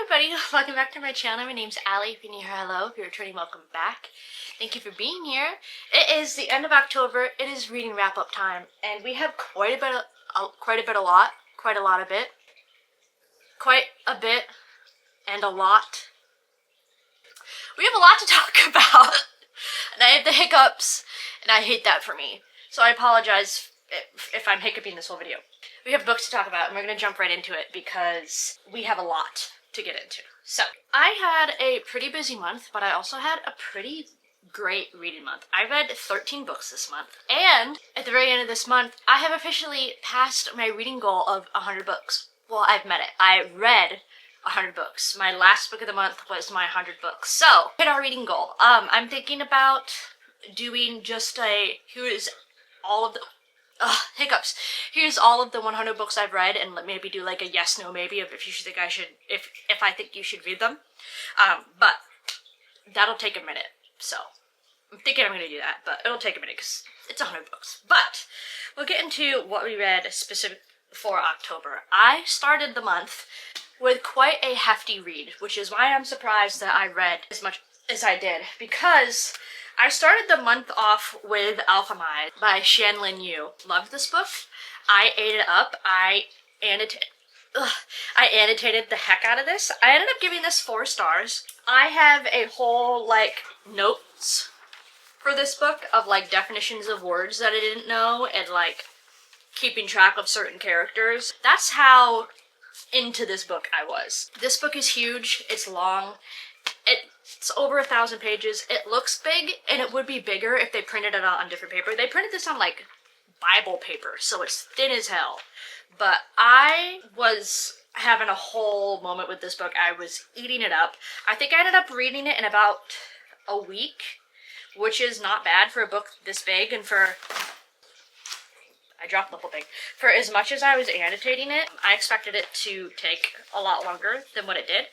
everybody, welcome back to my channel. My name's Allie. If you're new here, hello. If you're returning, welcome back. Thank you for being here. It is the end of October. It is reading wrap-up time, and we have quite a bit and a lot. We have a lot to talk about, and I have the hiccups, and I hate that for me. So I apologize if I'm hiccuping this whole video. We have books to talk about, and we're going to jump right into it because we have a lot to get into. So, I had a pretty busy month, but I also had a pretty great reading month. I read 13 books this month, and at the very end of this month, I have officially passed my reading goal of 100 books. Well, I've met it. I read 100 books. My last book of the month was my 100 books. So, hit our reading goal. I'm thinking about doing just here's all of the hiccups. Here's all of the 100 books I've read, and maybe do like a yes, no, maybe of if you should think I should, if I think you should read them. But that'll take a minute. So I'm thinking I'm gonna do that, but it'll take a minute because it's 100 books. But we'll get into what we read specific for October. I started the month with quite a hefty read, which is why I'm surprised that I read as much as I did, because I started the month off with Alchemy by Shanlin Yu. Loved this book. I ate it up. I annotated the heck out of this. I ended up giving this 4 stars. I have a whole, notes for this book of, definitions of words that I didn't know and, keeping track of certain characters. That's how into this book I was. This book is huge. It's long. It's over 1,000 pages. It looks big, and it would be bigger if they printed it out on different paper. They printed this on, Bible paper, so it's thin as hell. But I was having a whole moment with this book. I was eating it up. I think I ended up reading it in about a week, which is not bad for a book this big, and for... I dropped the whole thing. For as much as I was annotating it, I expected it to take a lot longer than what it did.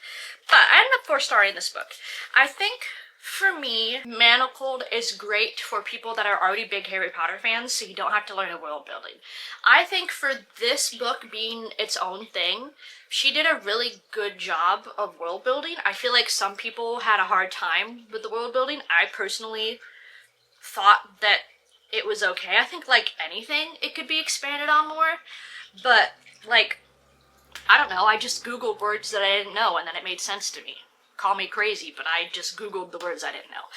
But I ended up 4-starring this book. I think, for me, Manacled is great for people that are already big Harry Potter fans, so you don't have to learn a world building. I think for this book being its own thing, she did a really good job of world building. I feel like some people had a hard time with the world building. I personally thought that it was okay. I think, anything, it could be expanded on more. But, I don't know, I just Googled words that I didn't know, and then it made sense to me. Call me crazy, but I just Googled the words I didn't know.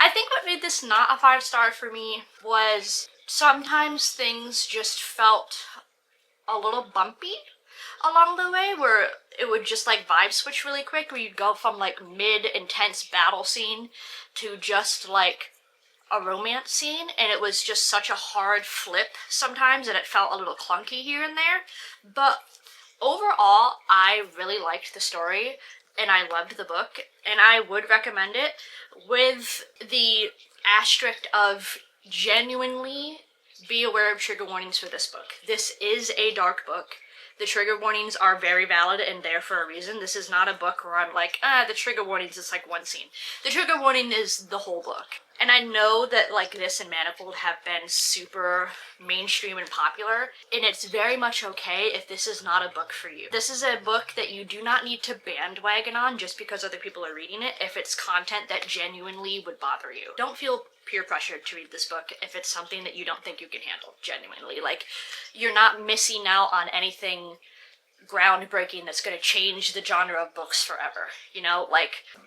I think what made this not a 5-star for me was sometimes things just felt a little bumpy along the way, where it would just, vibe switch really quick, where you'd go from, mid-intense battle scene to just, a romance scene, and it was just such a hard flip sometimes, and it felt a little clunky here and there. But overall, I really liked the story, and I loved the book, and I would recommend it, with the asterisk of genuinely be aware of trigger warnings for this book. This is a dark book. The trigger warnings are very valid and there for a reason. This is not a book where I'm like, the trigger warnings is one scene. The trigger warning is the whole book. And I know that this and Manacled have been super mainstream and popular, and it's very much okay if this is not a book for you. This is a book that you do not need to bandwagon on just because other people are reading it if it's content that genuinely would bother you. Don't feel peer pressured to read this book if it's something that you don't think you can handle, genuinely. You're not missing out on anything groundbreaking that's going to change the genre of books forever,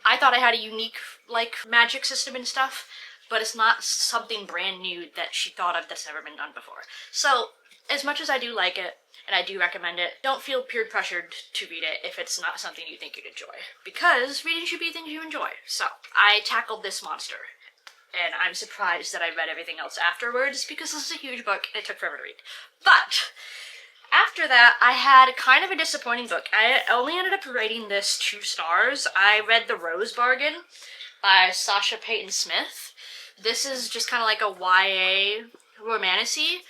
I thought I had a unique, magic system and stuff, but it's not something brand new that she thought of that's never been done before. So, as much as I do like it, and I do recommend it, don't feel peer pressured to read it if it's not something you think you'd enjoy, because reading should be things you enjoy. So, I tackled this monster, and I'm surprised that I read everything else afterwards, because this is a huge book, and it took forever to read. But after that, I had kind of a disappointing book. I only ended up rating this 2 stars. I read The Rose Bargain by Sasha Payton Smith. This is just kind of like a YA romantasy.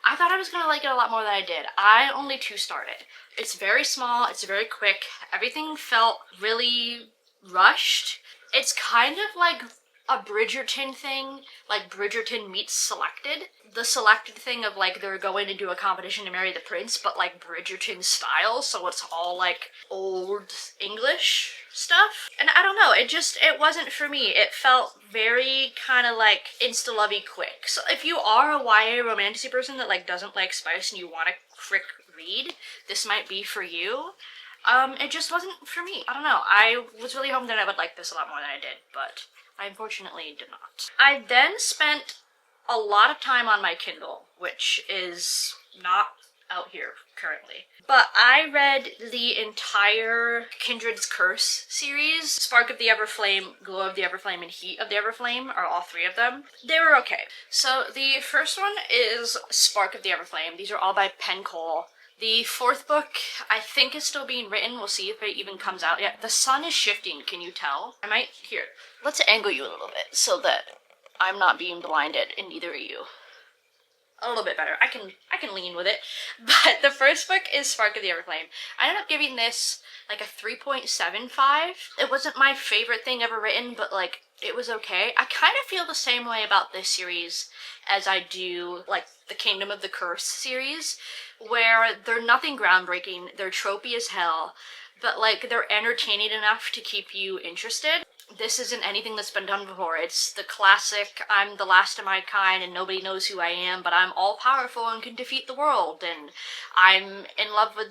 I thought I was going to like it a lot more than I did. I only 2-starred it. It's very small, it's very quick, everything felt really rushed. It's kind of like a Bridgerton thing, like Bridgerton meets Selected. The Selected thing of like they're going to do a competition to marry the prince, but like Bridgerton style, so it's all like old English stuff. And I don't know, it wasn't for me. It felt very kind of like insta-lovey quick. So if you are a YA romantasy person that like doesn't like spice and you want a quick read, this might be for you. It just wasn't for me. I don't know. I was really hoping that I would like this a lot more than I did, but I unfortunately did not. I then spent a lot of time on my Kindle, which is not out here currently. But I read the entire Kindred's Curse series. Spark of the Everflame, Glow of the Everflame, and Heat of the Everflame are all three of them. They were okay. So the first one is Spark of the Everflame. These are all by Penn Cole. The fourth book, I think, is still being written. We'll see if it even comes out yet. The sun is shifting, can you tell? I might, here, let's angle you a little bit so that I'm not being blinded, and neither are you. A little bit better. I can lean with it. But the first book is Spark of the Everflame. I ended up giving this like a 3.75. It wasn't my favorite thing ever written, but like, it was okay. I kind of feel the same way about this series as I do like the Kingdom of the Curse series, where they're nothing groundbreaking, they're tropey as hell, but like they're entertaining enough to keep you interested. This isn't anything that's been done before. It's the classic, I'm the last of my kind and nobody knows who I am, but I'm all powerful and can defeat the world, and I'm in love with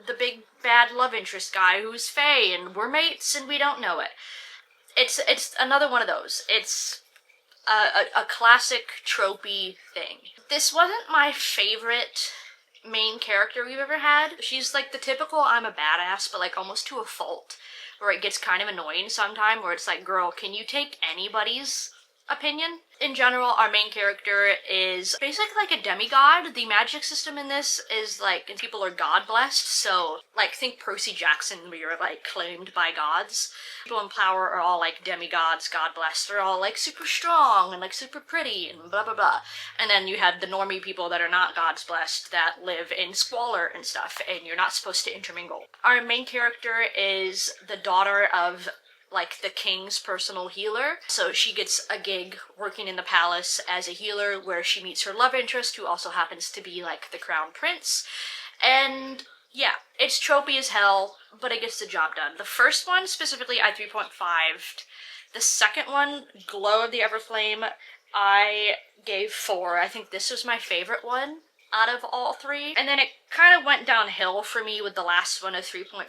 the big bad love interest guy who's Fae, and we're mates and we don't know it. It's another one of those. It's a classic tropey thing. This wasn't my favorite main character we've ever had. She's like the typical I'm a badass, but like almost to a fault, where it gets kind of annoying sometime, where it's like, girl, can you take anybody's opinion? In general, our main character is basically like a demigod. The magic system in this is like, people are god-blessed, so like think Percy Jackson, where you're like claimed by gods. People in power are all like demigods, god-blessed. They're all like super strong and like super pretty and blah blah blah. And then you have the normie people that are not gods blessed, that live in squalor and stuff, and you're not supposed to intermingle. Our main character is the daughter of like the king's personal healer. So she gets a gig working in the palace as a healer, where she meets her love interest, who also happens to be like the crown prince. And yeah, it's tropey as hell, but it gets the job done. The first one specifically I 3.5. The second one, Glow of the Everflame, I gave 4. I think this was my favorite one out of all three. And then it kind of went downhill for me with the last one of 3.5.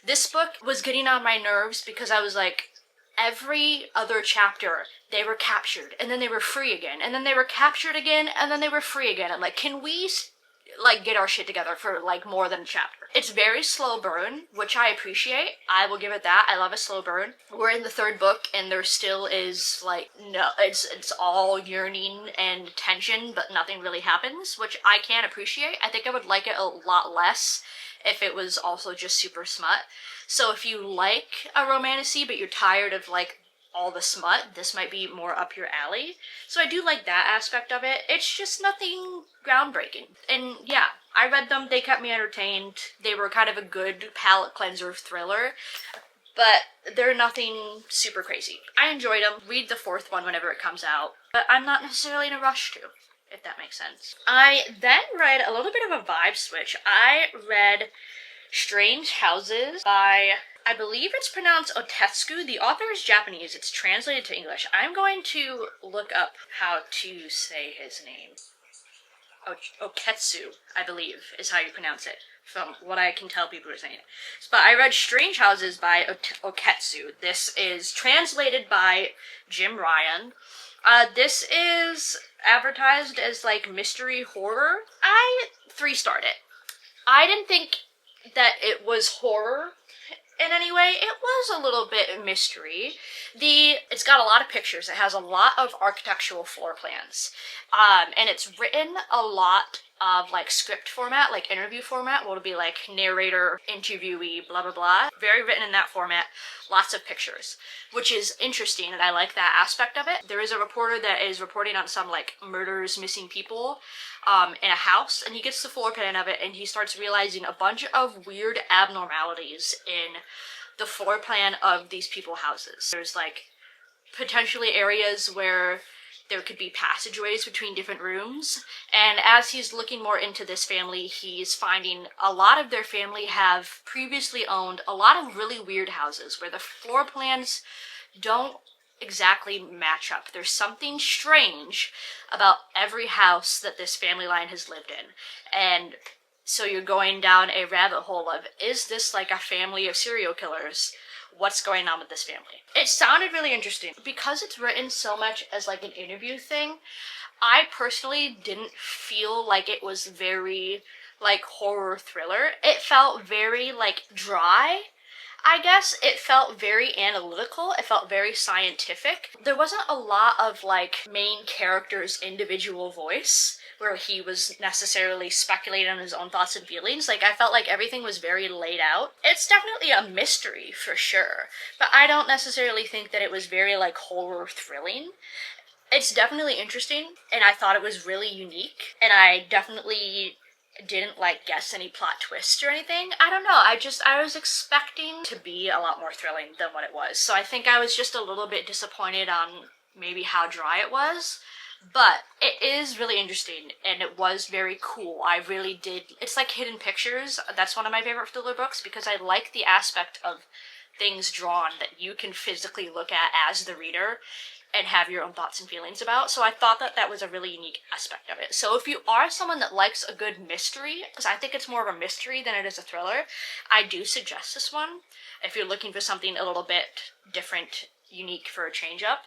This book was getting on my nerves because I was like, every other chapter, they were captured, and then they were free again, and then they were captured again, and then they were free again. I'm like, can we like get our shit together for like more than a chapter? It's very slow burn, which I appreciate. I will give it that. I love a slow burn. We're in the third book and there still is like, no, it's all yearning and tension, but nothing really happens, which I can appreciate. I think I would like it a lot less if it was also just super smut. So if you like a romantasy but you're tired of like all the smut, this might be more up your alley. So I do like that aspect of it. It's just nothing groundbreaking. And yeah, I read them, they kept me entertained. They were kind of a good palate cleanser thriller, but they're nothing super crazy. I enjoyed them. Read the fourth one whenever it comes out, but I'm not necessarily in a rush to, if that makes sense. I then read a little bit of a vibe switch. I read Strange Houses by, I believe it's pronounced Otetsugu. The author is Japanese. It's translated to English. I'm going to look up how to say his name. Oketsu, I believe, is how you pronounce it, from what I can tell people are saying it. But I read Strange Houses by Oketsu. This is translated by Jim Ryan. This is advertised as like mystery horror. I 3-starred it. I didn't think that it was horror in any way. It was a little bit mystery. It's got a lot of pictures. It has a lot of architectural floor plans. And it's written a lot of like script format, like interview format, where it'll be like narrator, interviewee, blah blah blah. Very written in that format. Lots of pictures, which is interesting, and I like that aspect of it. There is a reporter that is reporting on some like murders, missing people in a house, and he gets the floor plan of it, and he starts realizing a bunch of weird abnormalities in the floor plan of these people's houses. There's like potentially areas where there could be passageways between different rooms. And as he's looking more into this family, he's finding a lot of their family have previously owned a lot of really weird houses where the floor plans don't exactly match up. There's something strange about every house that this family line has lived in. And so you're going down a rabbit hole of, is this like a family of serial killers? What's going on with this family? It sounded really interesting. Because it's written so much as like an interview thing, I personally didn't feel like it was very like horror thriller. It felt very like dry. I guess it felt very analytical. It felt very scientific. There wasn't a lot of like main character's individual voice where he was necessarily speculating on his own thoughts and feelings. Like, I felt like everything was very laid out. It's definitely a mystery for sure, but I don't necessarily think that it was very like horror thrilling. It's definitely interesting, and I thought it was really unique, and I definitely didn't like guess any plot twists or anything. I don't know, I was expecting to be a lot more thrilling than what it was, so I think I was just a little bit disappointed on maybe how dry it was. But it is really interesting, and it was very cool. I really did. It's like Hidden Pictures. That's one of my favorite thriller books because I like the aspect of things drawn that you can physically look at as the reader and have your own thoughts and feelings about. So I thought that that was a really unique aspect of it. So if you are someone that likes a good mystery, because I think it's more of a mystery than it is a thriller, I do suggest this one if you're looking for something a little bit different, unique for a change up.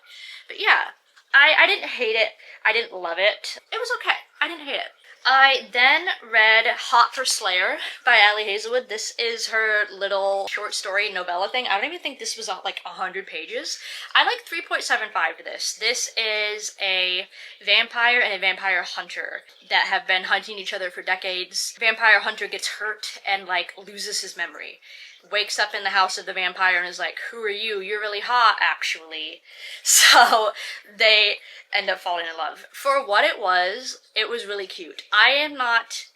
But yeah, I didn't hate it. I didn't love it. It was okay. I didn't hate it. I then read Hot for Slayer by Ali Hazelwood. This is her little short story novella thing. I don't even think this was like 100 pages. I like 3.75 to this. This is a vampire and a vampire hunter that have been hunting each other for decades. Vampire hunter gets hurt and like loses his memory. Wakes up in the house of the vampire and is like, who are you? You're really hot, actually. So they end up falling in love. For what it was really cute. I am not,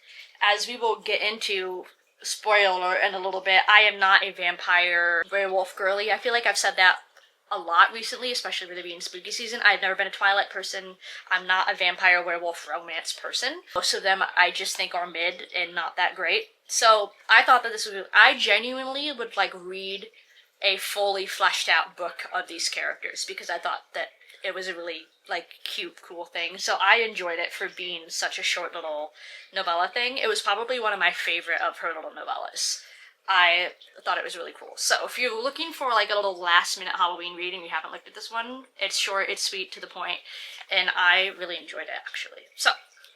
as we will get into, spoiler in a little bit, I am not a vampire werewolf girly. I feel like I've said that a lot recently, especially with it being spooky season. I've never been a Twilight person. I'm not a vampire werewolf romance person. Most of them I just think are mid and not that great. So I thought that this was, I genuinely would like read a fully fleshed out book of these characters because I thought that it was a really like cute, cool thing. So I enjoyed it for being such a short little novella thing. It was probably one of my favorite of her little novellas. I thought it was really cool. So if you're looking for like a little last minute Halloween read and you haven't looked at this one, it's short, it's sweet, to the point, and I really enjoyed it actually. So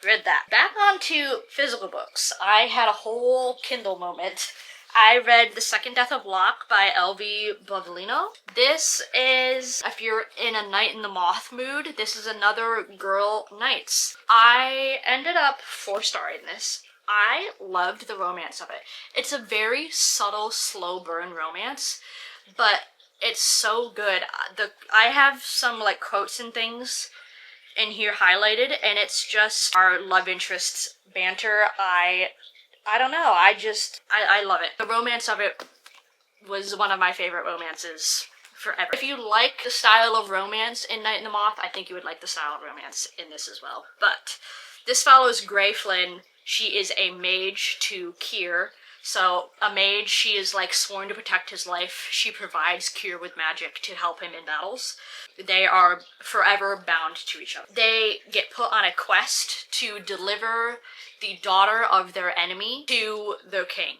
read that. Back on to physical books. I had a whole Kindle moment. I read The Second Death of Locke by L.V. Bovellino. This is, if you're in a Night in the Moth mood, this is another Girl Nights. I ended up 4-starring this. I loved the romance of it. It's a very subtle, slow burn romance, but it's so good. I have some like quotes and things in here highlighted, and it's just our love interest's banter. I don't know, I love it. The romance of it was one of my favorite romances forever. If you like the style of romance in Night in the Moth, I think you would like the style of romance in this as well. But this follows Grey Flynn. She is a mage to Kier. So a mage, she is like sworn to protect his life. She provides Kier with magic to help him in battles. They are forever bound to each other. They get put on a quest to deliver the daughter of their enemy to the king,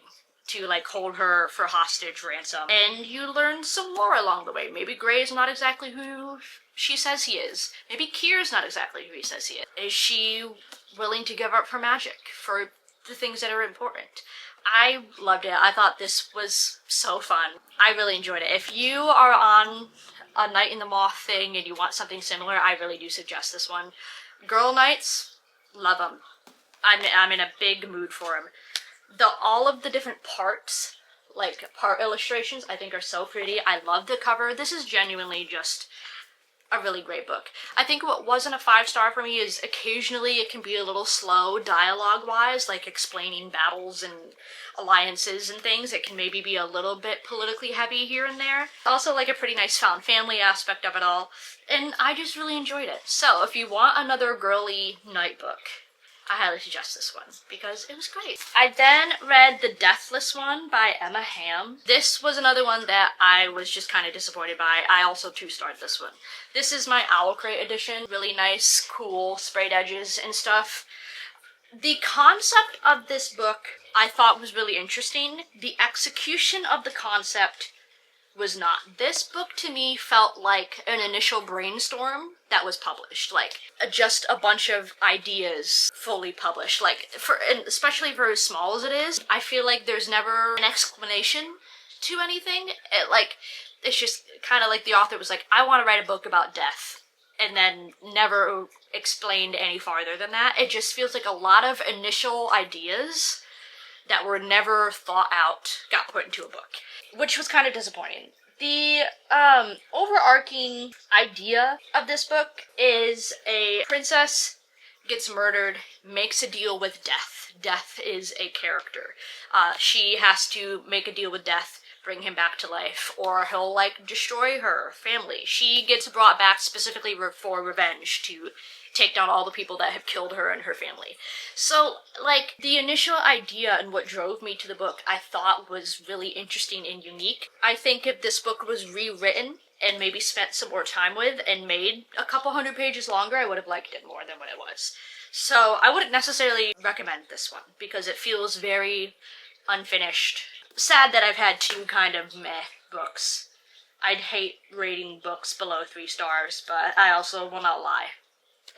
to like hold her for hostage ransom. And you learn some more along the way. Maybe Grey is not exactly who she says he is. Maybe Kier's not exactly who he says he is. Is she willing to give up her magic for the things that are important? I loved it. I thought this was so fun. I really enjoyed it. If you are on a Night in the Moth thing and you want something similar, I really do suggest this one. Girl Nights, love them. I'm in a big mood for them. All of the different parts, like part illustrations, I think are so pretty. I love the cover. This is genuinely just a really great book. I think what wasn't a 5-star for me is occasionally it can be a little slow dialogue-wise, like explaining battles and alliances and things. It can maybe be a little bit politically heavy here and there. Also like a pretty nice found family aspect of it all, and I just really enjoyed it. So if you want another girly night book, I highly suggest this one because it was great. I then read The Deathless One by Emma Hamm. This was another one that I was just kind of disappointed by. I also 2-starred this one. This is my Owl Crate edition. Really nice, cool, sprayed edges and stuff. The concept of this book I thought was really interesting. The execution of the concept was not. This book to me felt like an initial brainstorm that was published, like just a bunch of ideas fully published, like and especially for as small as it is. I feel like there's never an explanation to anything. It's just kind of like the author was like, I want to write a book about death, and then never explained any farther than that. It just feels like a lot of initial ideas that were never thought out got put into a book, which was kind of disappointing. The overarching idea of this book is a princess gets murdered, makes a deal with death. Death is a character. She has to make a deal with death, bring him back to life, or he'll, like, destroy her family. She gets brought back specifically for revenge, to take down all the people that have killed her and her family. So, like, the initial idea and what drove me to the book I thought was really interesting and unique. I think if this book was rewritten and maybe spent some more time with and made a couple hundred pages longer, I would have liked it more than what it was. So I wouldn't necessarily recommend this one because it feels very unfinished. Sad that I've had 2 kind of meh books. I'd hate rating books below 3 stars, but I also will not lie.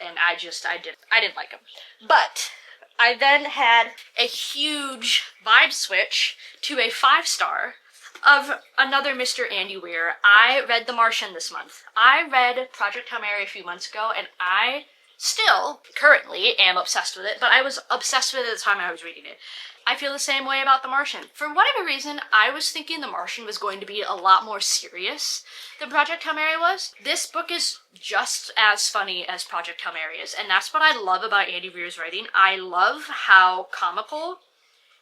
And I didn't like them. But I then had a huge vibe switch to a 5-star of another Mr. Andy Weir. I read The Martian this month. I read Project Hail Mary a few months ago, and I still, currently, am obsessed with it, but I was obsessed with it at the time I was reading it. I feel the same way about The Martian. For whatever reason, I was thinking The Martian was going to be a lot more serious than Project Hail Mary was. This book is just as funny as Project Hail Mary is, and that's what I love about Andy Weir's writing. I love how comical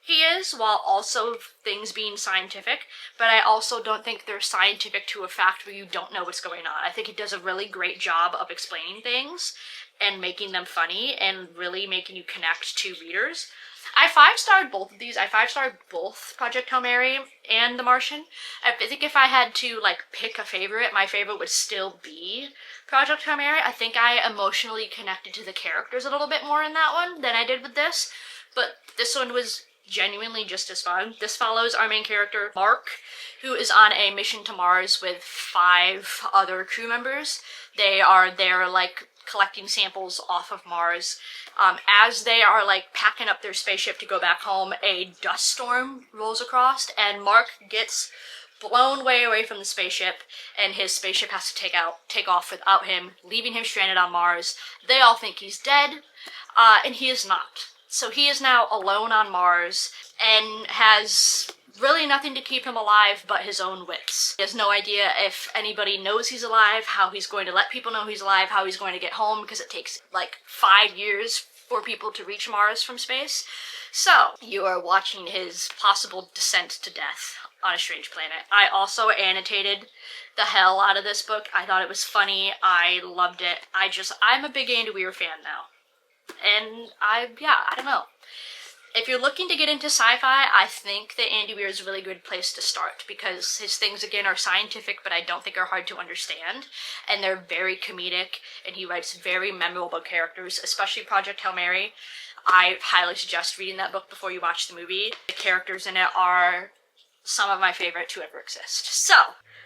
he is, while also things being scientific, but I also don't think they're scientific to a fact where you don't know what's going on. I think he does a really great job of explaining things and making them funny and really making you connect to readers. I 5-starred both of these. I 5-starred both Project Hail Mary and The Martian. I think if I had to, like, pick a favorite, my favorite would still be Project Hail Mary. I think I emotionally connected to the characters a little bit more in that one than I did with this, but this one was genuinely just as fun. This follows our main character, Mark, who is on a mission to Mars with 5 other crew members. They are there, like, collecting samples off of Mars. As they are, like, packing up their spaceship to go back home, a dust storm rolls across, and Mark gets blown way away from the spaceship, and his spaceship has to take off without him, leaving him stranded on Mars. They all think he's dead, and he is not. So he is now alone on Mars, and has really nothing to keep him alive but his own wits. He has no idea if anybody knows he's alive, how he's going to let people know he's alive, how he's going to get home, because it takes like 5 years for people to reach Mars from space. So, you are watching his possible descent to death on a strange planet. I also annotated the hell out of this book. I thought it was funny. I loved it. I'm a big Andy Weir fan now. And I don't know. If you're looking to get into sci-fi, I think that Andy Weir is a really good place to start, because his things, again, are scientific, but I don't think are hard to understand, and they're very comedic, and he writes very memorable characters, especially Project Hail Mary. I highly suggest reading that book before you watch the movie. The characters in it are some of my favorite to ever exist. So,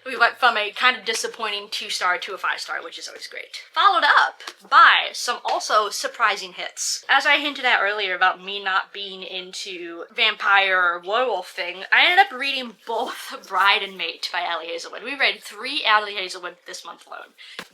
we went from a kind of disappointing 2-star to a 5-star, which is always great. Followed up by some also surprising hits. As I hinted at earlier about me not being into vampire or werewolf thing, I ended up reading both Bride and Mate by Allie Hazelwood. We read 3 Allie Hazelwood this month alone.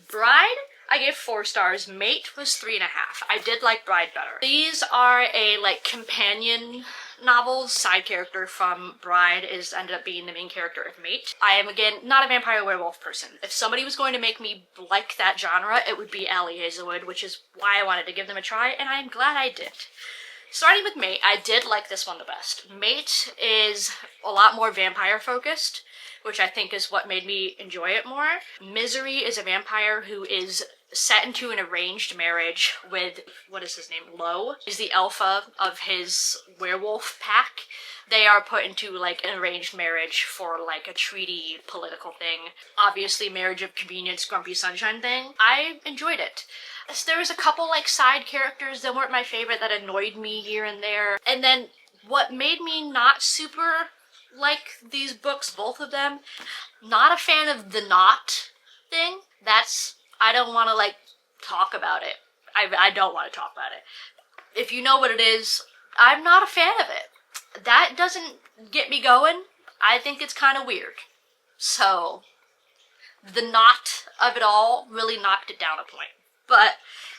Bride, I gave 4 stars. Mate was 3.5. I did like Bride better. These are a, like, companion novel's side character from Bride ended up being the main character of Mate. I am, again, not a vampire werewolf person. If somebody was going to make me like that genre, it would be Allie Hazelwood, which is why I wanted to give them a try, and I'm glad I did. Starting with Mate, I did like this one the best. Mate is a lot more vampire focused, which I think is what made me enjoy it more. Misery is a vampire who is set into an arranged marriage with, what is his name, Lo, is the alpha of his werewolf pack. They are put into, like, an arranged marriage for, like, a treaty political thing. Obviously, marriage of convenience, grumpy sunshine thing. I enjoyed it. There was a couple, like, side characters that weren't my favorite that annoyed me here and there. And then what made me not super like these books, both of them, not a fan of the knot thing. I don't want to, like, talk about it. I don't want to talk about it. If you know what it is, I'm not a fan of it. That doesn't get me going. I think it's kind of weird. So, the knot of it all really knocked it down a point. But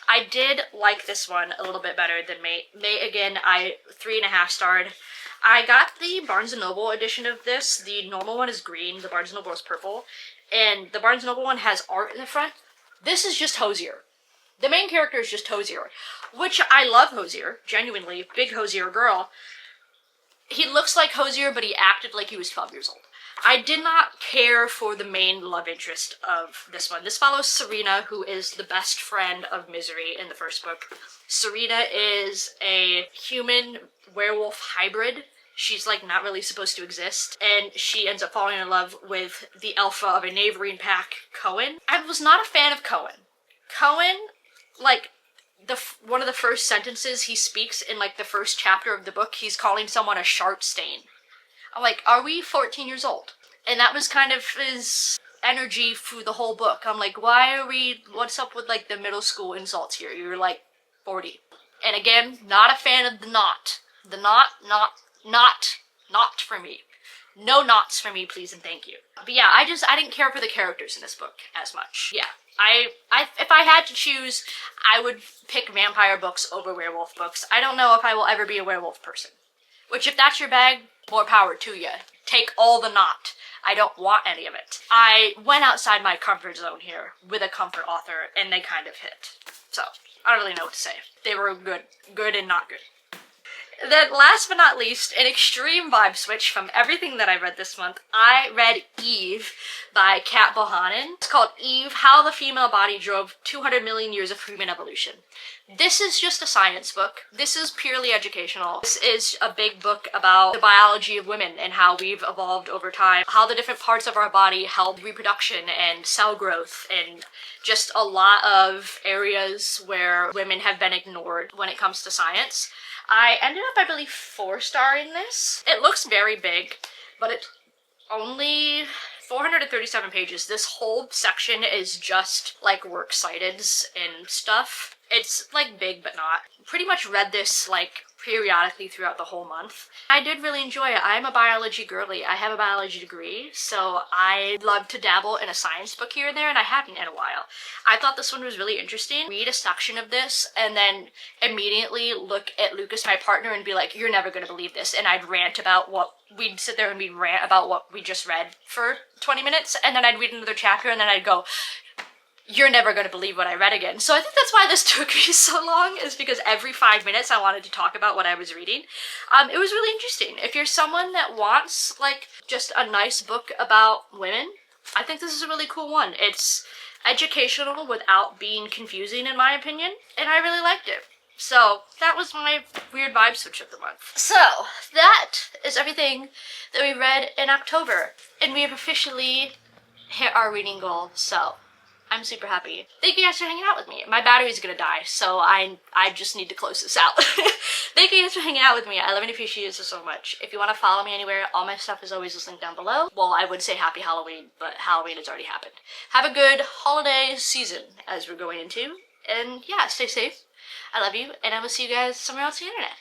I did like this one a little bit better than Mate. Mate, again, I 3.5 starred. I got the Barnes & Noble edition of this. The normal one is green, the Barnes & Noble is purple, and the Barnes & Noble one has art in the front. This is just Hosier. The main character is just Hosier, which I love Hosier, genuinely, big Hosier girl. He looks like Hosier, but he acted like he was 12 years old. I did not care for the main love interest of this one. This follows Serena, who is the best friend of Misery in the first book. Serena is a human werewolf hybrid. She's, like, not really supposed to exist, and she ends up falling in love with the alpha of a neighboring pack, Cohen. I was not a fan of Cohen. Cohen, like, one of the first sentences he speaks in, like, the first chapter of the book, he's calling someone a sharp stain. I'm like, are we 14 years old? And that was kind of his energy through the whole book. I'm like, what's up with, like, the middle school insults here? You're, like, 40. And again, not a fan of the knot. The knot for me. No knots for me, please and thank you. But yeah, I didn't care for the characters in this book as much. Yeah, if I had to choose, I would pick vampire books over werewolf books. I don't know if I will ever be a werewolf person. Which, if that's your bag, more power to you. Take all the knot. I don't want any of it. I went outside my comfort zone here with a comfort author, and they kind of hit. So, I don't really know what to say. They were good and not good. Then, last but not least, an extreme vibe switch from everything that I read this month. I read Eve by Kat Bohannon. It's called Eve, How the Female Body Drove 200 Million Years of Human Evolution. This is just a science book. This is purely educational. This is a big book about the biology of women and how we've evolved over time, how the different parts of our body help reproduction and cell growth, and just a lot of areas where women have been ignored when it comes to science. I ended up, I believe, 4-starring this. It looks very big, but it's only 437 pages. This whole section is just, like, works cited and stuff. It's, like, big, but not. Pretty much read this, like, periodically throughout the whole month. I did really enjoy it. I'm a biology girly. I have a biology degree, so I love to dabble in a science book here and there, and I haven't in a while. I thought this one was really interesting. Read a section of this, and then immediately look at Lucas, my partner, and be like, you're never gonna believe this, and I'd rant about we'd sit there and we'd rant about what we just read for 20 minutes, and then I'd read another chapter, and then I'd go, you're never going to believe what I read again. So I think that's why this took me so long, is because every 5 minutes I wanted to talk about what I was reading. It was really interesting. If you're someone that wants, like, just a nice book about women, I think this is a really cool one. It's educational without being confusing, in my opinion, and I really liked it. So that was my weird vibe switch of the month. So that is everything that we read in October, and we have officially hit our reading goal, so I'm super happy. Thank you guys for hanging out with me. My battery's gonna die, so I just need to close this out. Thank you guys for hanging out with me. I love and appreciate it so much. If you want to follow me anywhere, all my stuff is always linked down below. Well, I would say happy Halloween, but Halloween has already happened. Have a good holiday season as we're going into. And yeah, stay safe. I love you, and I will see you guys somewhere else on the internet.